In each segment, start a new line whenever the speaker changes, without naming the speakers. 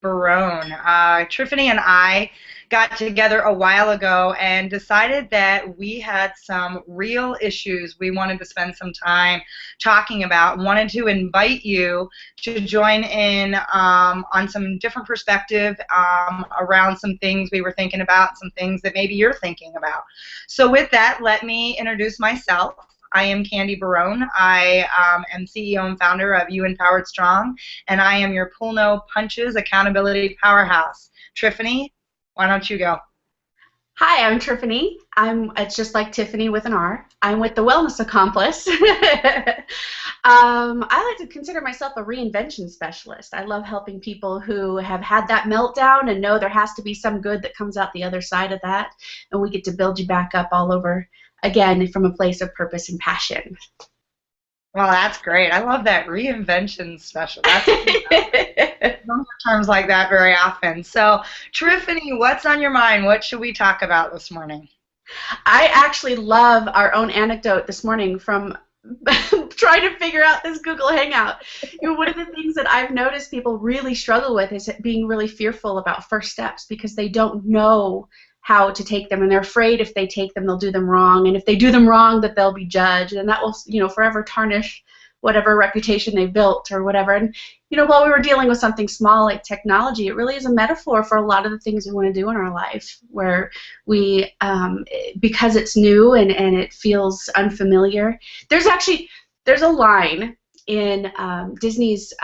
Barone. Triffany and I got together a while ago and decided that we had some real issues we wanted to spend some time talking about. Wanted to invite you to join in on some different perspective around some things we were thinking about, some things that maybe you're thinking about. So with that, let me introduce myself. I am Candy Barone. I am CEO and founder of You Empowered Strong, and I am your Pull No Punches accountability powerhouse. Triffany, why don't you go?
Hi, I'm Triffany. It's just like Tiffany with an R. I'm with the Wellness Accomplice. I like to consider myself a reinvention specialist. I love helping people who have had that meltdown and know there has to be some good that comes out the other side of that, and we get to build you back up all over again from a place of purpose and passion.
Well, that's great. I love that reinvention special. That's don't hear terms like that very often. So, Triffany, what's on your mind? What should we talk about this morning?
I actually love our own anecdote this morning from trying to figure out this Google Hangout. One of the things that I've noticed people really struggle with is being really fearful about first steps because they don't know how to take them, and they're afraid if they take them, they'll do them wrong, and if they do them wrong, that they'll be judged, and that will, forever tarnish whatever reputation they built or whatever. And while we were dealing with something small like technology, it really is a metaphor for a lot of the things we want to do in our life, where we, because it's new and it feels unfamiliar. There's a line in Disney's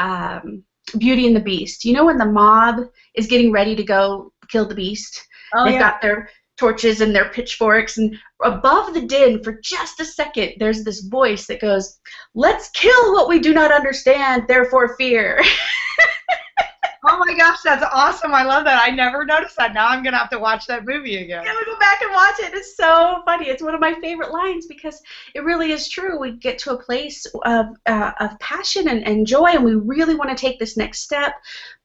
Beauty and the Beast. When the mob is getting ready to go kill the beast,
Oh,
they've
yeah.
got their torches and their pitchforks, and above the din for just a second there's this voice that goes, "Let's kill what we do not understand, therefore fear."
Oh my gosh, that's awesome. I love that. I never noticed that. Now I'm going to have to watch that movie again.
Yeah, we go back and watch it. It's so funny. It's one of my favorite lines because it really is true. We get to a place of passion and joy, and we really want to take this next step.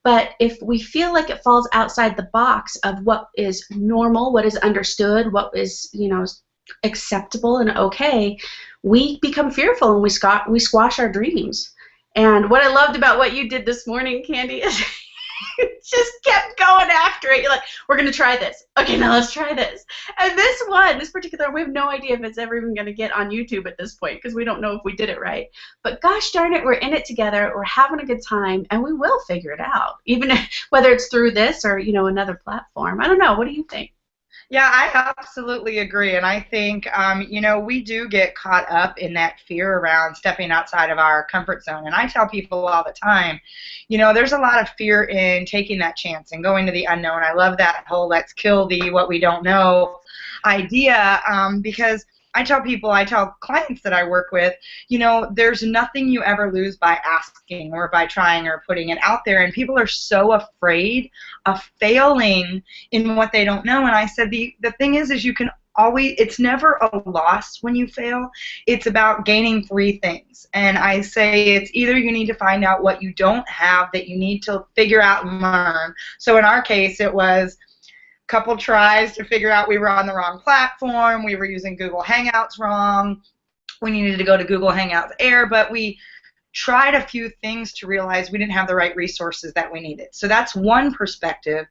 But if we feel like it falls outside the box of what is normal, what is understood, what is acceptable and okay, we become fearful and we squash our dreams. And what I loved about what you did this morning, Candy, is just kept going after it. You're like, we're going to try this. Okay, now let's try this. And this particular, we have no idea if it's ever even going to get on YouTube at this point because we don't know if we did it right. But gosh darn it, we're in it together. We're having a good time, and we will figure it out, even whether it's through this or, another platform. I don't know. What do you think?
Yeah, I absolutely agree. And I think, we do get caught up in that fear around stepping outside of our comfort zone. And I tell people all the time, there's a lot of fear in taking that chance and going to the unknown. I love that whole let's kill the what we don't know idea because I tell clients that I work with, there's nothing you ever lose by asking or by trying or putting it out there. And people are so afraid of failing in what they don't know. And I said, the thing is you can always, it's never a loss when you fail. It's about gaining three things. And I say it's either you need to find out what you don't have that you need to figure out and learn. So in our case, it was couple tries to figure out we were on the wrong platform, we were using Google Hangouts wrong, we needed to go to Google Hangouts Air, but we tried a few things to realize we didn't have the right resources that we needed. So that's one perspective.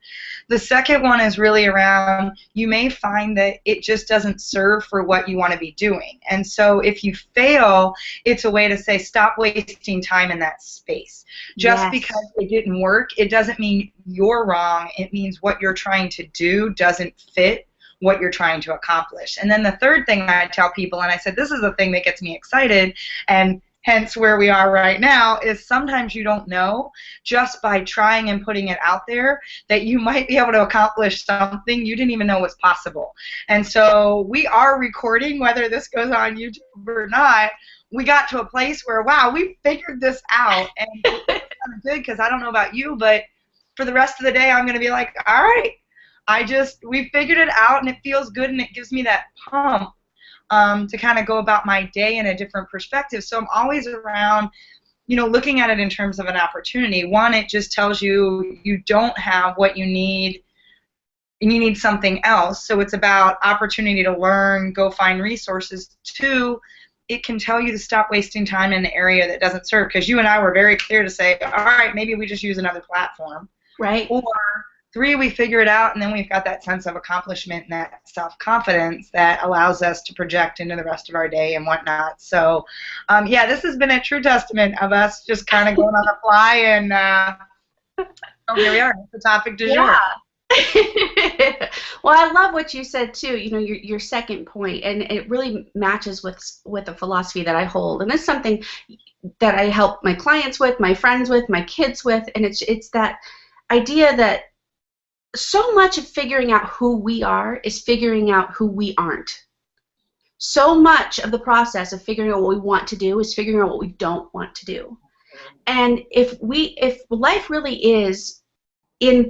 The second one is really around you may find that it just doesn't serve for what you want to be doing. And so if you fail, it's a way to say stop wasting time in that space. Just
Yes.
because it didn't work, it doesn't mean you're wrong. It means what you're trying to do doesn't fit what you're trying to accomplish. And then the third thing I tell people, and I said this is the thing that gets me excited, and hence where we are right now, is sometimes you don't know just by trying and putting it out there that you might be able to accomplish something you didn't even know was possible. And so we are recording, whether this goes on YouTube or not. We got to a place where, wow, we figured this out. And it's kind of good because I don't know about you, but for the rest of the day I'm going to be like, all right, we figured it out, and it feels good, and it gives me that pump to kind of go about my day in a different perspective. So I'm always around, looking at it in terms of an opportunity. One, it just tells you you don't have what you need and you need something else. So it's about opportunity to learn, go find resources. Two, it can tell you to stop wasting time in an area that doesn't serve, because you and I were very clear to say, all right, maybe we just use another platform.
Right.
Or 3, we figure it out, and then we've got that sense of accomplishment and that self-confidence that allows us to project into the rest of our day and whatnot. So, yeah, this has been a true testament of us just kind of going on the fly, and oh, here we are, the topic du jour.
Yeah. Well, I love what you said too. You know, your second point, and it really matches with a philosophy that I hold, and it's something that I help my clients with, my friends with, my kids with, and it's that idea that so much of figuring out who we are is figuring out who we aren't. So much of the process of figuring out what we want to do is figuring out what we don't want to do. And if life really is in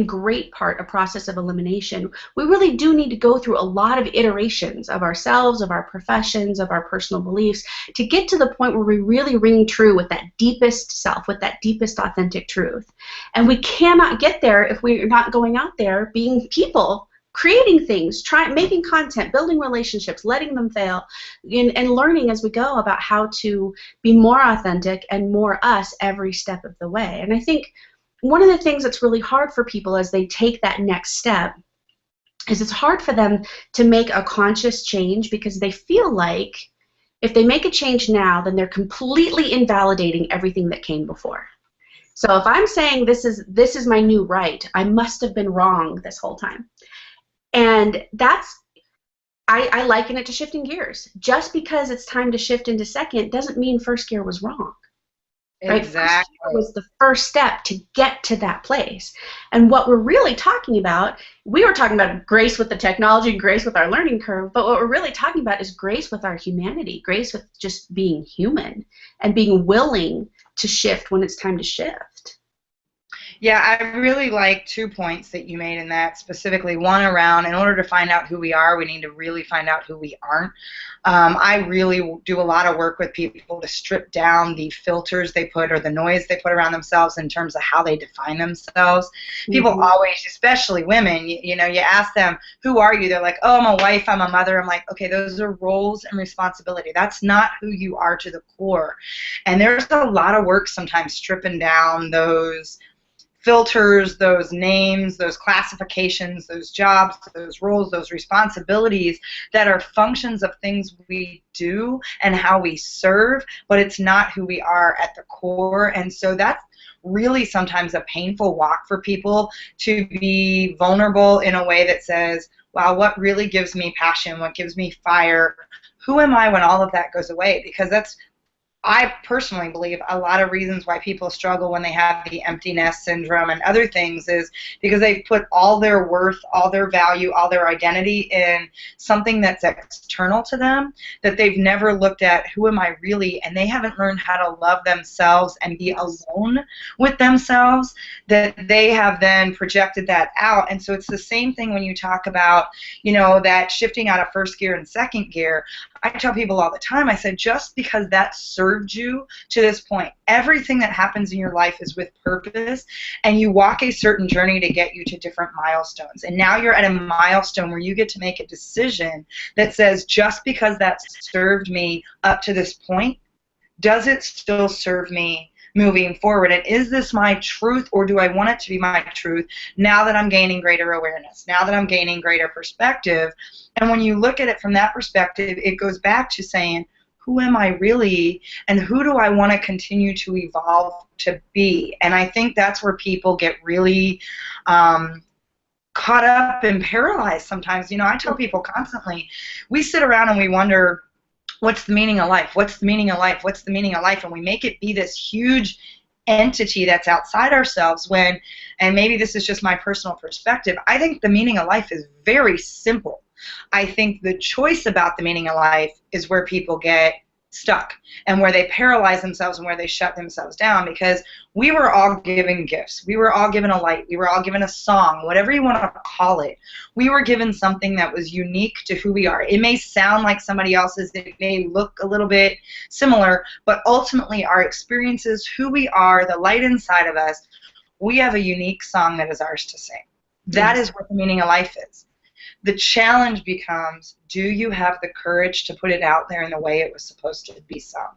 great part, a process of elimination, we really do need to go through a lot of iterations of ourselves, of our professions, of our personal beliefs, to get to the point where we really ring true with that deepest self, with that deepest authentic truth. And we cannot get there if we're not going out there being people, creating things, making content, building relationships, letting them fail, and learning as we go about how to be more authentic and more us every step of the way. And I think one of the things that's really hard for people as they take that next step is it's hard for them to make a conscious change, because they feel like if they make a change now, then they're completely invalidating everything that came before. So if I'm saying this is my new right, I must have been wrong this whole time. And I liken it to shifting gears. Just because it's time to shift into second doesn't mean first gear was wrong. Right?
Exactly.
First was the first step to get to that place. And what we're really talking about, we were talking about grace with the technology and grace with our learning curve, but what we're really talking about is grace with our humanity, grace with just being human and being willing to shift when it's time to shift.
Yeah, I really like 2 points that you made in that, specifically. One around, in order to find out who we are, we need to really find out who we aren't. I really do a lot of work with people to strip down the filters they put or the noise they put around themselves in terms of how they define themselves. People always, especially women, you know, you ask them, who are you? They're like, oh, I'm a wife, I'm a mother. I'm like, okay, those are roles and responsibility. That's not who you are to the core. And there's a lot of work sometimes stripping down those filters, those names, those classifications, those jobs, those roles, those responsibilities that are functions of things we do and how we serve, but it's not who we are at the core. And so that's really sometimes a painful walk for people, to be vulnerable in a way that says, wow, what really gives me passion? What gives me fire? Who am I when all of that goes away? Because that's, I personally believe, a lot of reasons why people struggle when they have the empty nest syndrome and other things is because they've put all their worth, all their value, all their identity in something that's external to them, that they've never looked at who am I really, and they haven't learned how to love themselves and be alone with themselves, that they have then projected that out. And so it's the same thing when you talk about, you know, that shifting out of first gear and second gear. I tell people all the time, I said, just because that served you to this point, everything that happens in your life is with purpose, and you walk a certain journey to get you to different milestones. And now you're at a milestone where you get to make a decision that says, just because that served me up to this point, does it still serve me moving forward? And is this my truth, or do I want it to be my truth now that I'm gaining greater awareness, now that I'm gaining greater perspective? And when you look at it from that perspective, it goes back to saying, who am I really, and who do I want to continue to evolve to be? And I think that's where people get really caught up and paralyzed sometimes. You know, I tell people constantly, we sit around and we wonder, what's the meaning of life? What's the meaning of life? What's the meaning of life? And we make it be this huge entity that's outside ourselves when, and maybe this is just my personal perspective, I think the meaning of life is very simple. I think the choice about the meaning of life is where people get stuck and where they paralyze themselves and where they shut themselves down, because we were all given gifts. We were all given a light. We were all given a song, whatever you want to call it. We were given something that was unique to who we are. It may sound like somebody else's. It may look a little bit similar, but ultimately our experiences, who we are, the light inside of us, we have a unique song that is ours to sing. That is what the meaning of life is. The challenge becomes, do you have the courage to put it out there in the way it was supposed to be sung?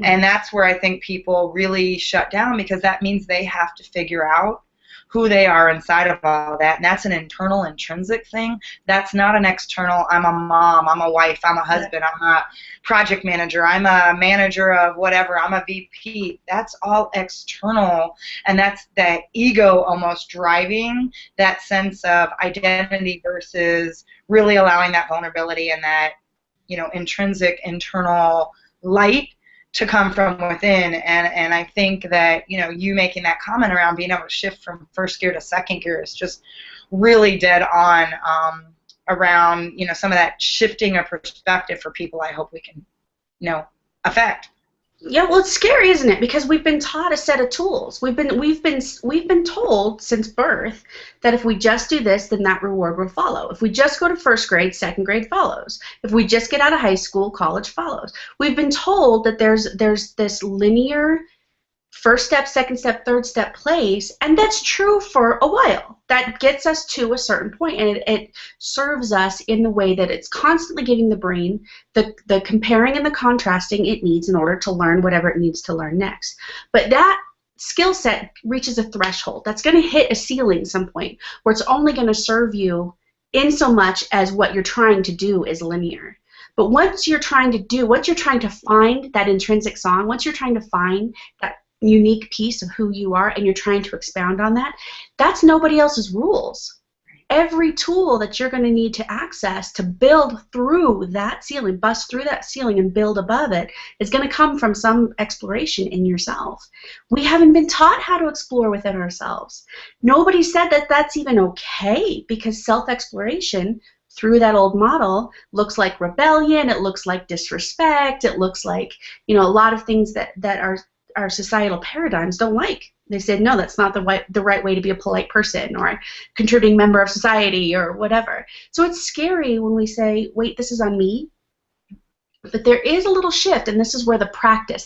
And that's where I think people really shut down, because that means they have to figure out who they are inside of all that. And that's an internal, intrinsic thing. That's not an external, I'm a mom, I'm a wife, I'm a husband, I'm a project manager, I'm a manager of whatever, I'm a VP. That's all external. And that's that ego almost driving that sense of identity versus really allowing that vulnerability and that, intrinsic, internal light to come from within. And I think that, you making that comment around being able to shift from first gear to second gear is just really dead on around, some of that shifting of perspective for people I hope we can, affect.
Yeah, well, it's scary, isn't it? Because we've been taught a set of tools. We've been told since birth that if we just do this, then that reward will follow. If we just go to first grade, second grade follows. If we just get out of high school, college follows. We've been told that there's this linear first step, second step, third step place, and that's true for a while. That gets us to a certain point, and it serves us in the way that it's constantly giving the brain the comparing and the contrasting it needs in order to learn whatever it needs to learn next. But that skill set reaches a threshold. That's going to hit a ceiling some point where it's only going to serve you in so much as what you're trying to do is linear. But once you're trying to find that intrinsic song, once you're trying to find that unique piece of who you are and you're trying to expound on that, that's nobody else's rules. Every tool that you're going to need to access to build through that ceiling, bust through that ceiling and build above it, is going to come from some exploration in yourself. We haven't been taught how to explore within ourselves. Nobody said that that's even okay, because self-exploration through that old model looks like rebellion, it looks like disrespect, it looks like, a lot of things that our societal paradigms don't like. They said, no, that's not the right way to be a polite person or a contributing member of society or whatever. So it's scary when we say, wait, this is on me. But there is a little shift, and this is where the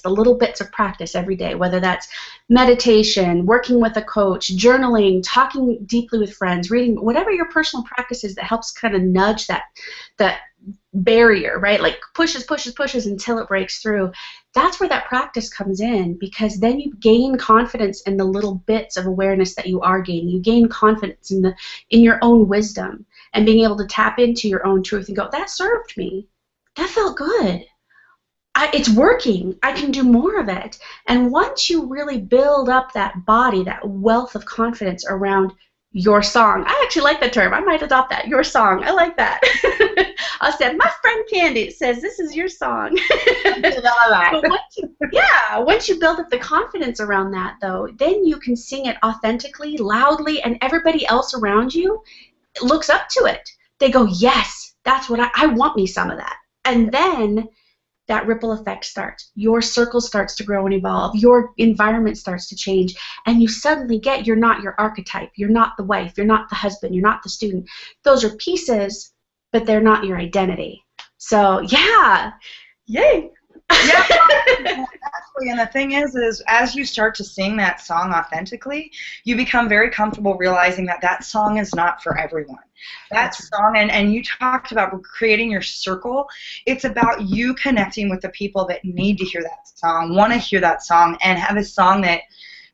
little bits of practice every day, whether that's meditation, working with a coach, journaling, talking deeply with friends, reading, whatever your personal practice is that helps kind of nudge that barrier, right? Like pushes until it breaks through. That's where that practice comes in, because then you gain confidence in the little bits of awareness that you are gaining. You gain confidence in your own wisdom and being able to tap into your own truth and go, that served me. That felt good. It's working. I can do more of it. And once you really build up that body, that wealth of confidence around your song. I actually like that term. I might adopt that. Your song. I like that. I said, my friend Candy says this is your song. But once you build up the confidence around that, though, then you can sing it authentically, loudly, and everybody else around you looks up to it. They go, yes, that's what I want me some of that. And then that ripple effect starts. Your circle starts to grow and evolve. Your environment starts to change. And you suddenly you're not your archetype. You're not the wife. You're not the husband. You're not the student. Those are pieces, but they're not your identity. So, yeah. Yay.
Yeah, exactly. And the thing is as you start to sing that song authentically, you become very comfortable realizing that song is not for everyone. That song, and you talked about creating your circle. It's about you connecting with the people that need to hear that song, want to hear that song, and have a song that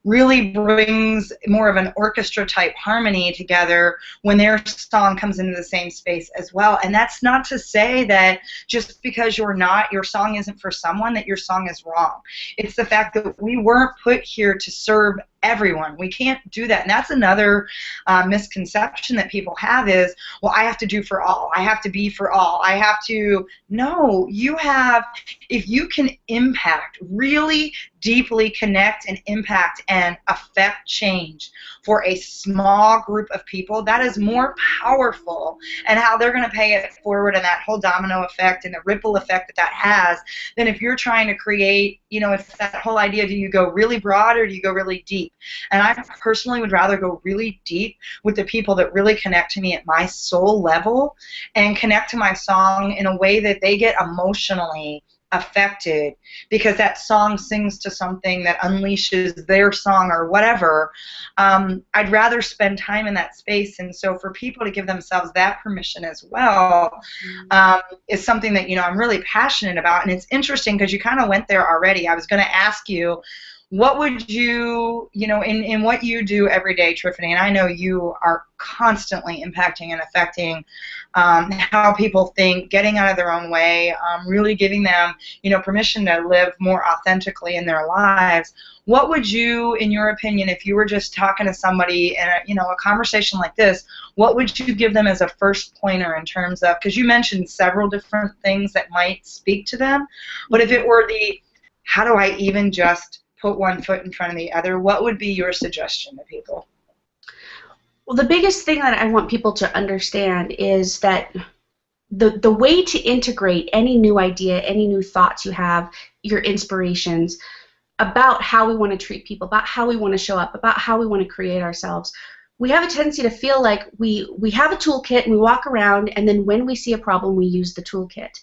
really brings more of an orchestra type harmony together when their song comes into the same space as well. And that's not to say that just because your song isn't for someone, that your song is wrong. It's the fact that we weren't put here to serve everyone. We can't do that. And that's another misconception that people have is, well, I have to do for all. I have to be for all. I have to. No, if you can impact, really deeply connect and impact and affect change for a small group of people, that is more powerful, and how they're going to pay it forward and that whole domino effect and the ripple effect that has, than if you're trying to create, it's that whole idea, do you go really broad or do you go really deep? And I personally would rather go really deep with the people that really connect to me at my soul level and connect to my song in a way that they get emotionally affected because that song sings to something that unleashes their song or whatever. I'd rather spend time in that space. And so for people to give themselves that permission as well is something that, I'm really passionate about. And it's interesting because you kind of went there already. I was going to ask you, what would you, in what you do every day, Triffany, and I know you are constantly impacting and affecting how people think, getting out of their own way, really giving them, permission to live more authentically in their lives. What would you, in your opinion, if you were just talking to somebody in a conversation like this, what would you give them as a first pointer in terms of, because you mentioned several different things that might speak to them, but if it were the, how do I even just put one foot in front of the other, what would be your suggestion to people?
Well, the biggest thing that I want people to understand is that the way to integrate any new idea, any new thoughts you have, your inspirations about how we want to treat people, about how we want to show up, about how we want to create ourselves, we have a tendency to feel like we have a toolkit and we walk around, and then when we see a problem, we use the toolkit.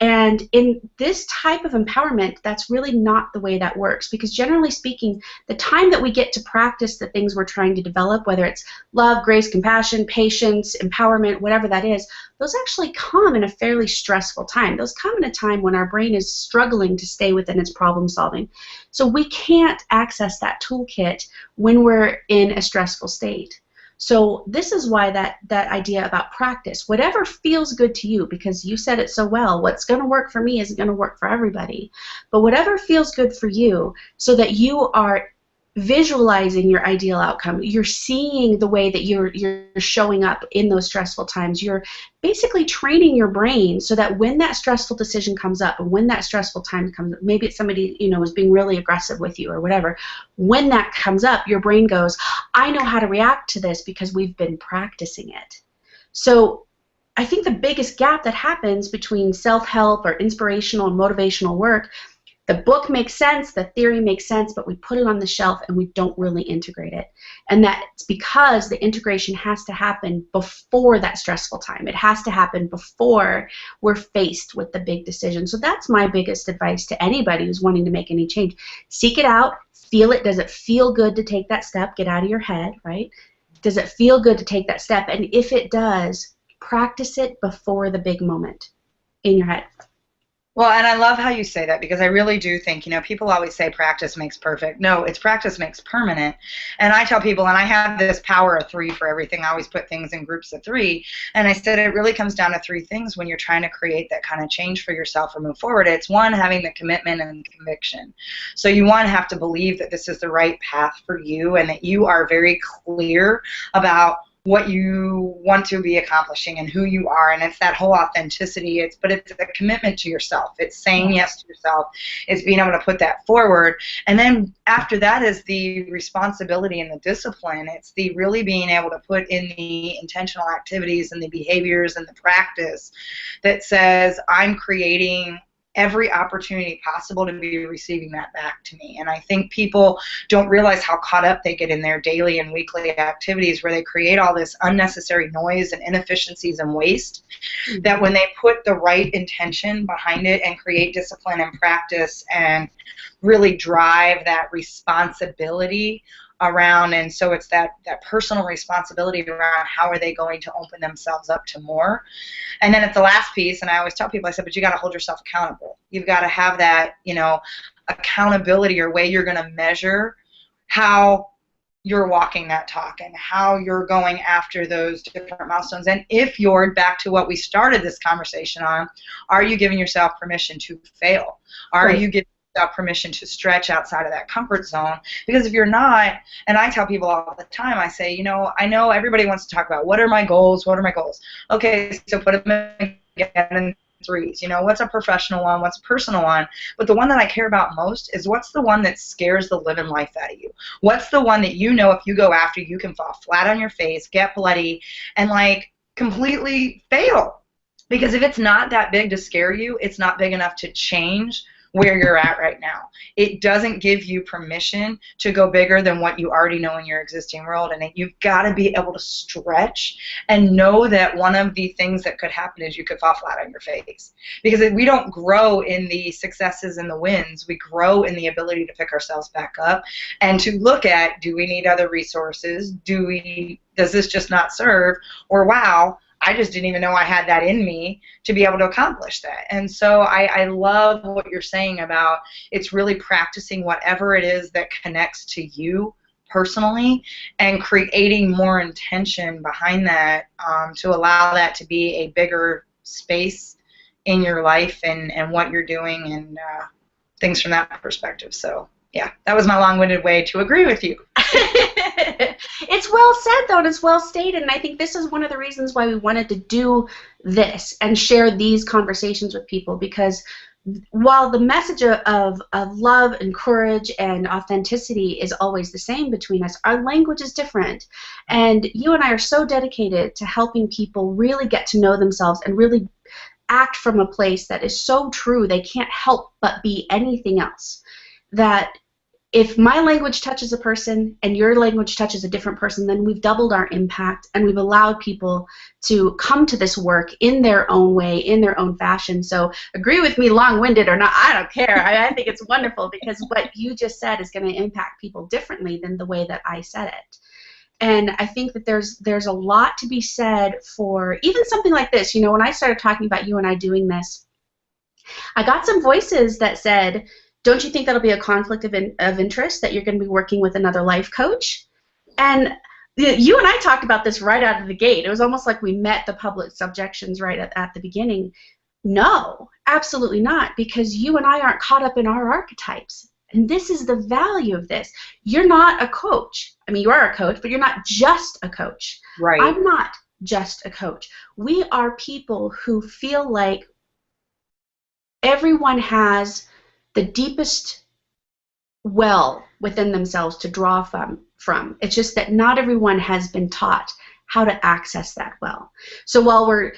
And in this type of empowerment, that's really not the way that works, because generally speaking, the time that we get to practice the things we're trying to develop, whether it's love, grace, compassion, patience, empowerment, whatever that is, those actually come in a fairly stressful time. Those come in a time when our brain is struggling to stay within its problem solving. So we can't access that toolkit when we're in a stressful state. So this is why that idea about practice, whatever feels good to you, because you said it so well, what's going to work for me isn't going to work for everybody, but whatever feels good for you, so that you are visualizing your ideal outcome, you're seeing the way that you're showing up in those stressful times, you're basically training your brain so that when that stressful decision comes up, and when that stressful time comes up, maybe it's somebody is being really aggressive with you or whatever, when that comes up, your brain goes, I know how to react to this because we've been practicing it. So I think the biggest gap that happens between self-help or inspirational and motivational work, the book makes sense, the theory makes sense, but we put it on the shelf and we don't really integrate it. And that's because the integration has to happen before that stressful time. It has to happen before we're faced with the big decision. So that's my biggest advice to anybody who's wanting to make any change. Seek it out, feel it. Does it feel good to take that step? Get out of your head, right? Does it feel good to take that step? And if it does, practice it before the big moment in your head.
Well, and I love how you say that, because I really do think, people always say practice makes perfect. No, it's practice makes permanent. And I tell people, and I have this power of 3 for everything. I always put things in groups of 3. And I said it really comes down to 3 things when you're trying to create that kind of change for yourself or move forward. It's 1, having the commitment and conviction. So you, 1, have to believe that this is the right path for you and that you are very clear about what you want to be accomplishing and who you are, and it's that whole authenticity. But it's a commitment to yourself. It's saying yes to yourself. It's being able to put that forward. And then after that is the responsibility and the discipline. It's the really being able to put in the intentional activities and the behaviors and the practice that says, I'm creating every opportunity possible to be receiving that back to me. And I think people don't realize how caught up they get in their daily and weekly activities, where they create all this unnecessary noise and inefficiencies and waste, that when they put the right intention behind it and create discipline and practice and really drive that responsibility around, and so it's that personal responsibility around how are they going to open themselves up to more. And then at the last piece, and I always tell people, I said, but you got to hold yourself accountable. You've got to have that, accountability, or way you're going to measure how you're walking that talk and how you're going after those different milestones. And if you're, back to what we started this conversation on, are you giving yourself permission to fail? Are you giving permission to stretch outside of that comfort zone? Because if you're not, and I tell people all the time, I say, I know everybody wants to talk about what are my goals, Okay, so put them again in 3s. What's a professional one, what's a personal one? But the one that I care about most is, what's the one that scares the living life out of you? What's the one that if you go after, you can fall flat on your face, get bloody, and completely fail? Because if it's not that big to scare you, it's not big enough to change where you're at right now. It doesn't give you permission to go bigger than what you already know in your existing world. And you've got to be able to stretch and know that one of the things that could happen is you could fall flat on your face. Because we don't grow in the successes and the wins. We grow in the ability to pick ourselves back up and to look at, do we need other resources? Does this just not serve? Or, wow, I just didn't even know I had that in me to be able to accomplish that. And so I love what you're saying about it's really practicing whatever it is that connects to you personally and creating more intention behind that to allow that to be a bigger space in your life and what you're doing and things from that perspective. So, yeah, that was my long-winded way to agree with you.
It's well said, though, and it's well stated, and I think this is one of the reasons why we wanted to do this and share these conversations with people, because while the message of love and courage and authenticity is always the same between us, our language is different. And you and I are so dedicated to helping people really get to know themselves and really act from a place that is so true they can't help but be anything else. That if my language touches a person and your language touches a different person, then we've doubled our impact and we've allowed people to come to this work in their own way, in their own fashion. So agree with me, long-winded or not, I don't care. I think it's wonderful because what you just said is going to impact people differently than the way that I said it. And I think that there's a lot to be said for even something like this. You know, when I started talking about you and I doing this, I got some voices that said, don't you think that'll be a conflict of interest that you're going to be working with another life coach? And you and I talked about this right out of the gate. It was almost like we met the public subjections right at the beginning. No, absolutely not, because you and I aren't caught up in our archetypes. And this is the value of this. You're not a coach. I mean, you are a coach, but you're not just a coach.
Right.
I'm not just a coach. We are people who feel like everyone has the deepest well within themselves to draw from. It's just that not everyone has been taught how to access that well. So while we're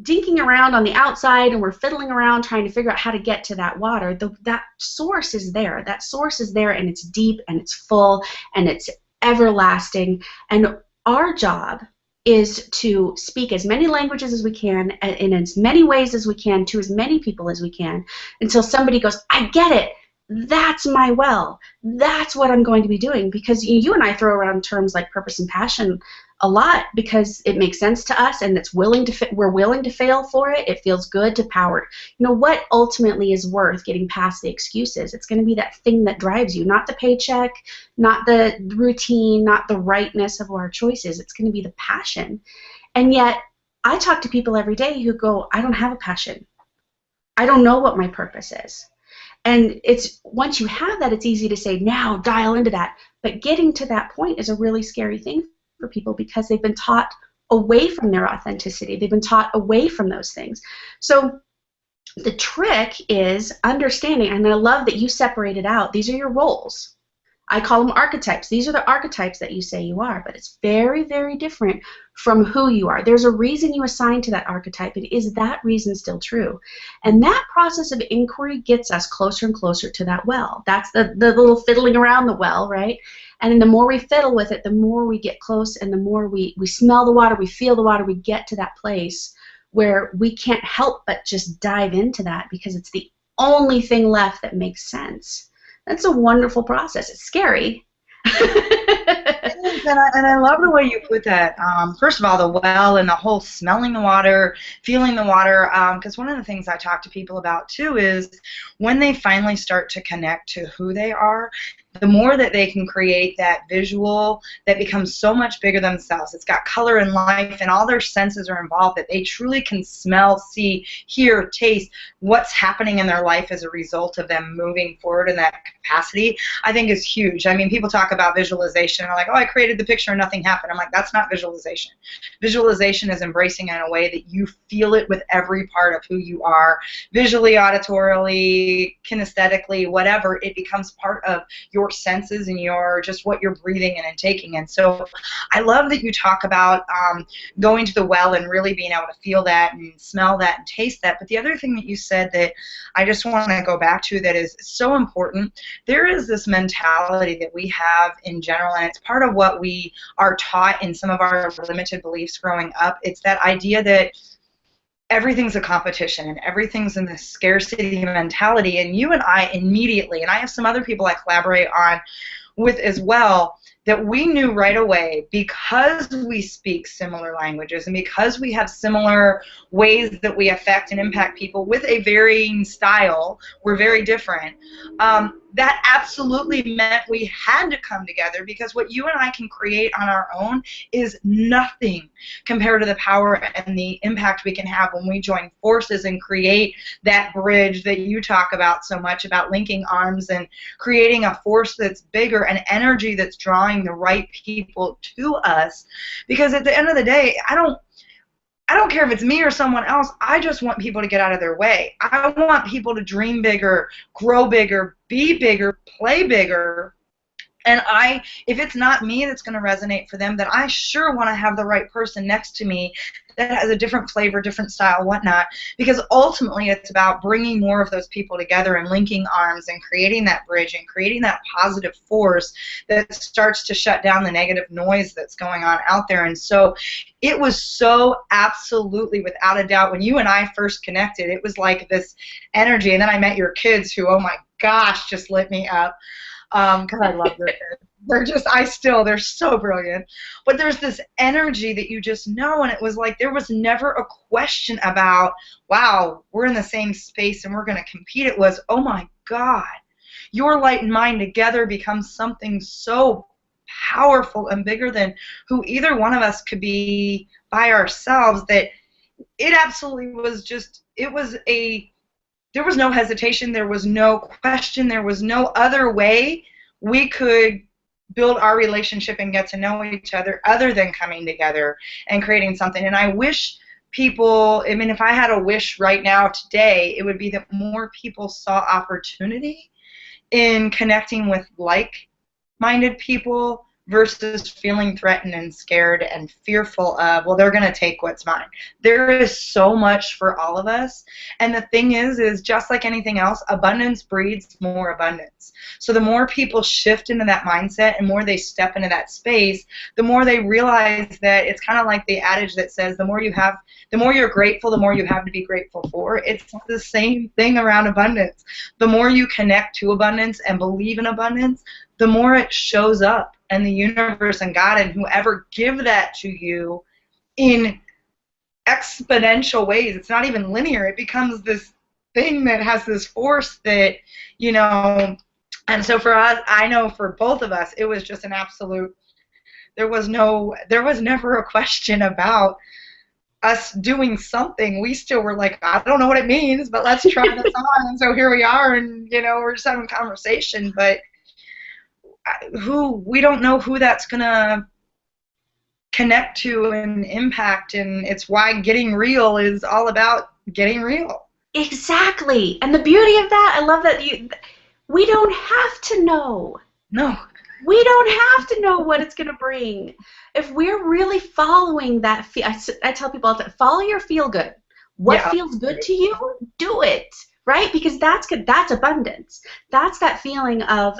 dinking around on the outside and we're fiddling around trying to figure out how to get to that water, that source is there. That source is there, and it's deep and it's full and it's everlasting. And our job is to speak as many languages as we can in as many ways as we can to as many people as we can until somebody goes, I get it. That's my well. That's what I'm going to be doing. Because you and I throw around terms like purpose and passion a lot because it makes sense to us and we're willing to fail for it. It feels good to power. You know, what ultimately is worth getting past the excuses? It's going to be that thing that drives you, not the paycheck, not the routine, not the rightness of our choices. It's going to be the passion. And yet, I talk to people every day who go, I don't have a passion. I don't know what my purpose is. And it's once you have that, it's easy to say, now dial into that. But getting to that point is a really scary thing for people because they've been taught away from their authenticity. They've been taught away from those things. So the trick is understanding, and I love that you separated out, these are your roles. I call them archetypes. These are the archetypes that you say you are, but it's very, very different from who you are. There's a reason you assign to that archetype, and is that reason still true? And that process of inquiry gets us closer and closer to that well. That's the little fiddling around the well, right? And the more we fiddle with it, the more we get close, and the more we smell the water, we feel the water, we get to that place where we can't help but just dive into that because it's the only thing left that makes sense. That's a wonderful process. It's scary.
And I love the way you put that. First of all, the well and the whole smelling the water, feeling the water, because one of the things I talk to people about too is when they finally start to connect to who they are, the more that they can create that visual that becomes so much bigger than themselves. It's got color and life, and all their senses are involved, that they truly can smell, see, hear, taste what's happening in their life as a result of them moving forward in that capacity, I think is huge. I mean, people talk about visualization and are like, oh, I created the picture and nothing happened. I'm like, that's not visualization. Visualization is embracing it in a way that you feel it with every part of who you are, visually, auditorily, kinesthetically, whatever. It becomes part of your senses and your just what you're breathing and taking. And so I love that you talk about going to the well and really being able to feel that and smell that and taste that. But the other thing that you said that I just want to go back to that is so important, there is this mentality that we have in general, and it's part of what we are taught in some of our limited beliefs growing up. It's that idea that everything's a competition and everything's in this scarcity mentality, and you and I immediately, and I have some other people I collaborate on with as well, that we knew right away, because we speak similar languages and because we have similar ways that we affect and impact people with a varying style, we're very different. That absolutely meant we had to come together, because what you and I can create on our own is nothing compared to the power and the impact we can have when we join forces and create that bridge that you talk about so much, about linking arms and creating a force that's bigger, an energy that's drawing the right people to us. Because at the end of the day, I don't care if it's me or someone else. I just want people to get out of their way. I want people to dream bigger, grow bigger, be bigger, play bigger. And if it's not me that's going to resonate for them, then I sure want to have the right person next to me that has a different flavor, different style, whatnot. Because ultimately, it's about bringing more of those people together and linking arms and creating that bridge and creating that positive force that starts to shut down the negative noise that's going on out there. And so it was so absolutely, without a doubt, when you and I first connected, it was like this energy. And then I met your kids who, oh my gosh, just lit me up. Because I love their kids. They're so brilliant. But there's this energy that you just know, and it was like there was never a question about, wow, we're in the same space and we're going to compete. It was, oh my God, your light and mine together becomes something so powerful and bigger than who either one of us could be by ourselves, that it absolutely was just, there was no hesitation, there was no question, there was no other way we could build our relationship and get to know each other than coming together and creating something. And I wish people, I mean, if I had a wish right now today, it would be that more people saw opportunity in connecting with like-minded people versus feeling threatened and scared and fearful of, well, they're going to take what's mine. There is so much for all of us. And the thing is just like anything else, abundance breeds more abundance. So the more people shift into that mindset and more they step into that space, the more they realize that it's kind of like the adage that says the more you have, the more you're grateful, the more you have to be grateful for. It's the same thing around abundance. The more you connect to abundance and believe in abundance, the more it shows up, and the universe and God and whoever give that to you in exponential ways. It's not even linear. It becomes this thing that has this force that, you know, and so for us, I know for both of us, it was just an absolute, there was never a question about us doing something. We still were like, I don't know what it means, but let's try this on. And so here we are, and, you know, we're just having a conversation, but we don't know who that's going to connect to and impact, and it's why getting real is all about getting real.
Exactly. And the beauty of that, I love that we don't have to know.
No.
We don't have to know what it's going to bring. If we're really following that, I tell people all the time, follow your feel good. What feels good to you, do it. Right? Because that's good. That's abundance. That's that feeling of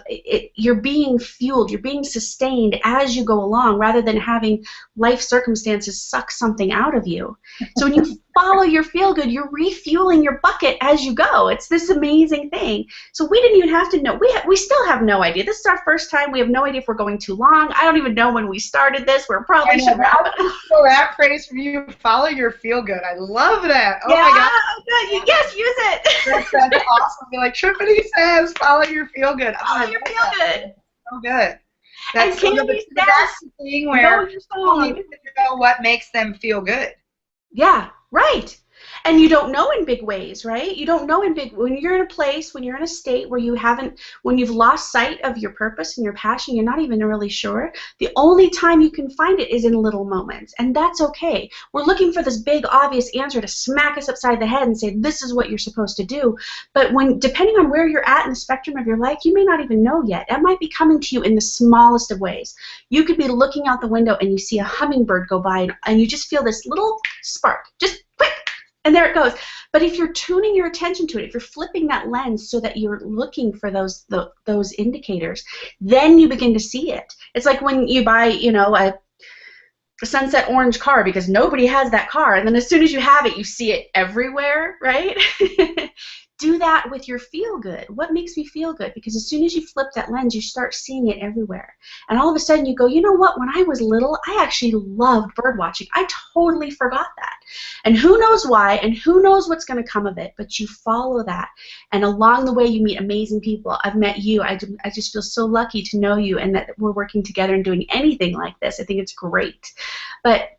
you're being fueled, you're being sustained as you go along, rather than having life circumstances suck something out of you. So when you follow your feel good, you're refueling your bucket as you go. It's this amazing thing. So we didn't even have to know. We still have no idea. This is our first time. We have no idea if we're going too long. I don't even know when we started this. We're probably should wrap it up.
So that phrase from you, follow your feel good. I love that. Oh
yeah,
my God.
Yes, use it.
That's awesome. Be like, Triffany says, follow your feel good.
Follow your feel good.
So good.
That's
the thing where people need to know what makes them feel good.
Yeah, right. And you don't know in big ways, right? You don't know when you're in a place, when you're in a state where when you've lost sight of your purpose and your passion, you're not even really sure. The only time you can find it is in little moments, and that's okay. We're looking for this big, obvious answer to smack us upside the head and say, this is what you're supposed to do. But depending on where you're at in the spectrum of your life, you may not even know yet. It might be coming to you in the smallest of ways. You could be looking out the window and you see a hummingbird go by, and you just feel this little spark, just quick, and there it goes. But if you're tuning your attention to it, if you're flipping that lens so that you're looking for those indicators, then you begin to see it. It's like when you buy, you know, a sunset orange car because nobody has that car, and then as soon as you have it, you see it everywhere, right? do that with your feel good. What makes me feel good? Because as soon as you flip that lens, you start seeing it everywhere. And all of a sudden you go, you know what? When I was little, I actually loved bird watching. I totally forgot that. And who knows why, and who knows what's going to come of it, but you follow that. And along the way, you meet amazing people. I've met you. I just feel so lucky to know you and that we're working together and doing anything like this. I think it's great. But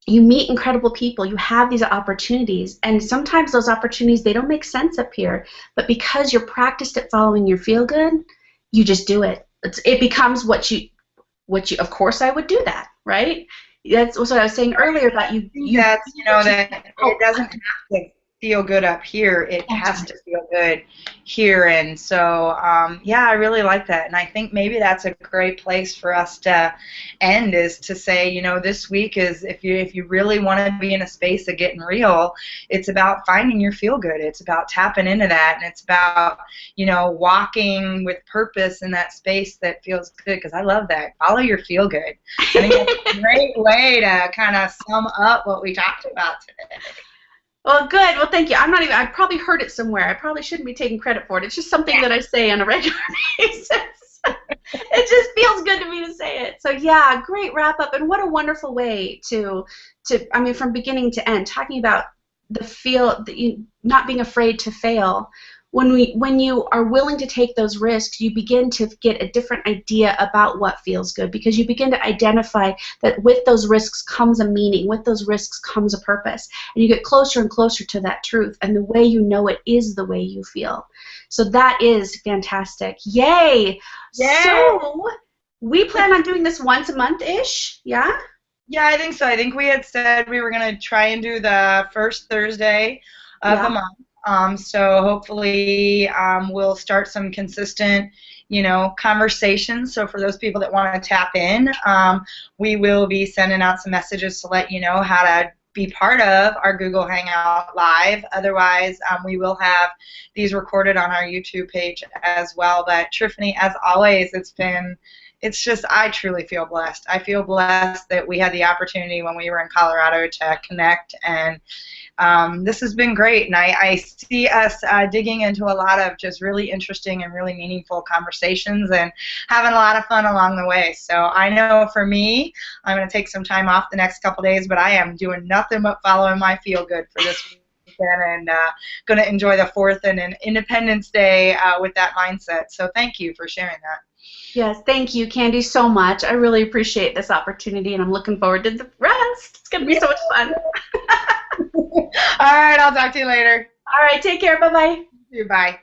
you meet incredible people, you have these opportunities, and sometimes those opportunities, they don't make sense up here, but because you're practiced at following your feel good, you just do it. It becomes what you, of course I would do that, right? That's what I was saying earlier about you.
That's, that it doesn't have to feel good up here. It has to feel good here. And so, yeah, I really like that. And I think maybe that's a great place for us to end, is to say, this week is, if you really want to be in a space of getting real, it's about finding your feel good. It's about tapping into that. And it's about, walking with purpose in that space that feels good. Because I love that. Follow your feel good. I think that's a great way to kind of sum up what we talked about today.
Well, good. Well, thank you. I probably heard it somewhere. I probably shouldn't be taking credit for it. It's just something that I say on a regular basis. It just feels good to me to say it. So, yeah, great wrap up. And what a wonderful way to from beginning to end, talking about not being afraid to fail. When you are willing to take those risks, you begin to get a different idea about what feels good, because you begin to identify that with those risks comes a meaning, with those risks comes a purpose, and you get closer and closer to that truth, and the way you know it is the way you feel. So that is fantastic. Yay!
Yay!
So we plan on doing this once a month-ish, yeah?
Yeah, I think so. I think we had said we were going to try and do the first Thursday of the month. So hopefully we'll start some consistent, conversations. So for those people that want to tap in, we will be sending out some messages to let you know how to be part of our Google Hangout Live. Otherwise, we will have these recorded on our YouTube page as well. But Triffany, as always, I truly feel blessed. I feel blessed that we had the opportunity when we were in Colorado to connect, and this has been great, and I see us digging into a lot of just really interesting and really meaningful conversations and having a lot of fun along the way. So I know for me, I'm going to take some time off the next couple days, but I am doing nothing but following my feel good for this weekend, and going to enjoy the 4th and Independence Day with that mindset. So thank you for sharing that.
Yes, thank you, Candy, so much. I really appreciate this opportunity, and I'm looking forward to the rest. It's going to be so much fun.
All right, I'll talk to you later.
All right, take care. Bye-bye.
Bye.